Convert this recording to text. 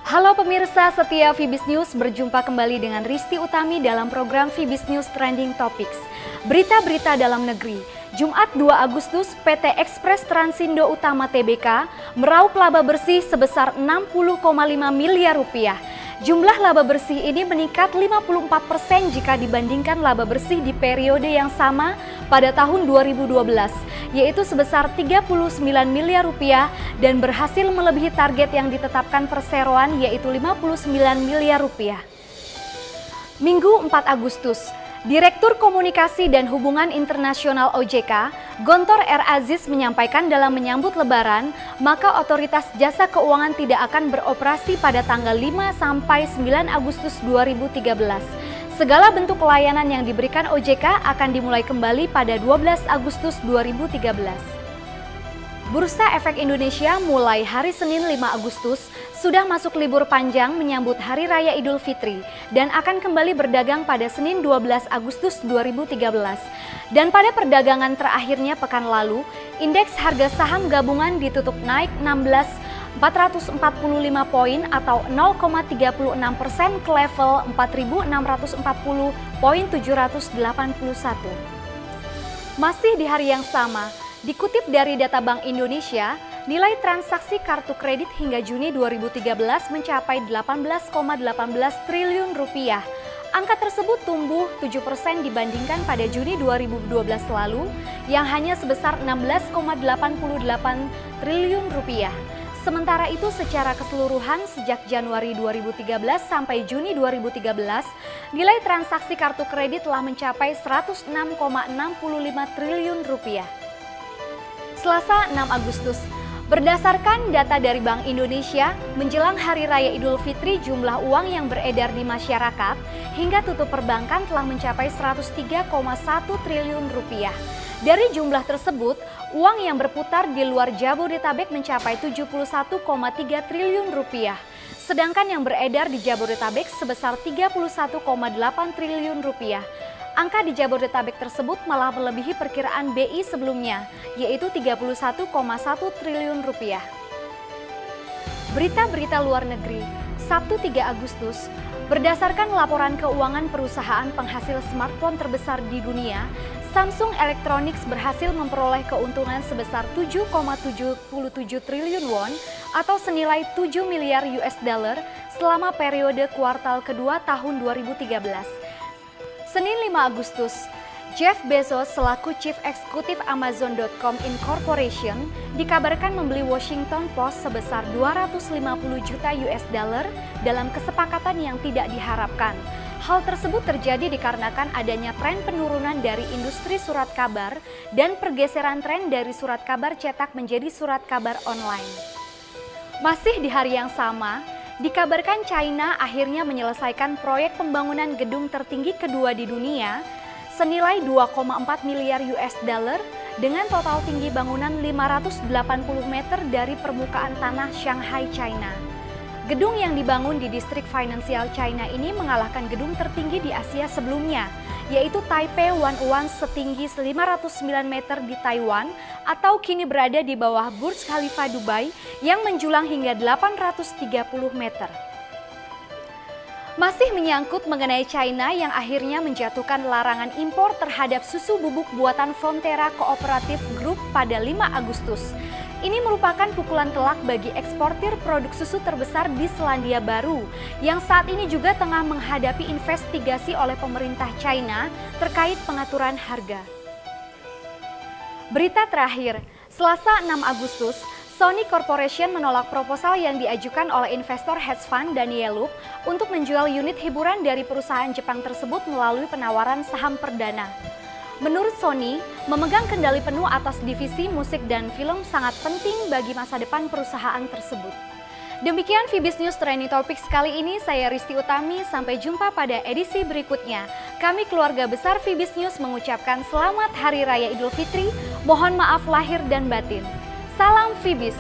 Halo pemirsa setia Fibis News, berjumpa kembali dengan Risti Utami dalam program Fibis News Trending Topics. Berita-berita dalam negeri. Jumat 2 Agustus, PT Express Transindo Utama Tbk meraup laba bersih sebesar 60,5 miliar rupiah. Jumlah laba bersih ini meningkat 54% jika dibandingkan laba bersih di periode yang sama pada tahun 2012, yaitu sebesar 39 miliar rupiah dan berhasil melebihi target yang ditetapkan perseroan yaitu 59 miliar rupiah. Minggu 4 Agustus, Direktur Komunikasi dan Hubungan Internasional OJK, Gontor R. Aziz menyampaikan dalam menyambut Lebaran, maka Otoritas Jasa Keuangan tidak akan beroperasi pada tanggal 5 sampai 9 Agustus 2013. Segala bentuk pelayanan yang diberikan OJK akan dimulai kembali pada 12 Agustus 2013. Bursa Efek Indonesia mulai hari Senin 5 Agustus sudah masuk libur panjang menyambut Hari Raya Idul Fitri dan akan kembali berdagang pada Senin 12 Agustus 2013. Dan pada perdagangan terakhirnya pekan lalu, indeks harga saham gabungan ditutup naik 445 poin atau 0,36% ke level 4.640,781. Masih di hari yang sama, dikutip dari data Bank Indonesia, nilai transaksi kartu kredit hingga Juni 2013 mencapai 18,18 triliun rupiah. Angka tersebut tumbuh 7% dibandingkan pada Juni 2012 lalu yang hanya sebesar 16,88 triliun rupiah. Sementara itu secara keseluruhan sejak Januari 2013 sampai Juni 2013, nilai transaksi kartu kredit telah mencapai 106,65 triliun rupiah. Selasa 6 Agustus, berdasarkan data dari Bank Indonesia, menjelang Hari Raya Idul Fitri jumlah uang yang beredar di masyarakat hingga tutup perbankan telah mencapai 103,1 triliun rupiah. Dari jumlah tersebut, uang yang berputar di luar Jabodetabek mencapai 71,3 triliun rupiah. Sedangkan yang beredar di Jabodetabek sebesar 31,8 triliun rupiah. Angka di Jabodetabek tersebut malah melebihi perkiraan BI sebelumnya, yaitu 31,1 triliun rupiah. Berita-berita luar negeri, Sabtu 3 Agustus, berdasarkan laporan keuangan perusahaan penghasil smartphone terbesar di dunia, Samsung Electronics berhasil memperoleh keuntungan sebesar 7,77 triliun won atau senilai 7 miliar US dollar selama periode kuartal kedua tahun 2013. Senin 5 Agustus, Jeff Bezos selaku Chief Executive Amazon.com Incorporation dikabarkan membeli Washington Post sebesar 250 juta US dollar dalam kesepakatan yang tidak diharapkan. Hal tersebut terjadi dikarenakan adanya tren penurunan dari industri surat kabar dan pergeseran tren dari surat kabar cetak menjadi surat kabar online. Masih di hari yang sama, dikabarkan China akhirnya menyelesaikan proyek pembangunan gedung tertinggi kedua di dunia senilai 2,4 miliar US dollar dengan total tinggi bangunan 580 meter dari permukaan tanah Shanghai, China. Gedung yang dibangun di distrik finansial China ini mengalahkan gedung tertinggi di Asia sebelumnya, yaitu Taipei 101 setinggi 509 meter di Taiwan atau kini berada di bawah Burj Khalifa Dubai yang menjulang hingga 830 meter. Masih menyangkut mengenai China yang akhirnya menjatuhkan larangan impor terhadap susu bubuk buatan Frontera Cooperative Group pada 5 Agustus. Ini merupakan pukulan telak bagi eksportir produk susu terbesar di Selandia Baru yang saat ini juga tengah menghadapi investigasi oleh pemerintah China terkait pengaturan harga. Berita terakhir, Selasa 6 Agustus, Sony Corporation menolak proposal yang diajukan oleh investor hedge fund Daniel Loop untuk menjual unit hiburan dari perusahaan Jepang tersebut melalui penawaran saham perdana. Menurut Sony, memegang kendali penuh atas divisi musik dan film sangat penting bagi masa depan perusahaan tersebut. Demikian Fibis News Trending Topics kali ini, saya Risti Utami, sampai jumpa pada edisi berikutnya. Kami keluarga besar Fibis News mengucapkan selamat Hari Raya Idul Fitri, mohon maaf lahir dan batin. Salam Fibis.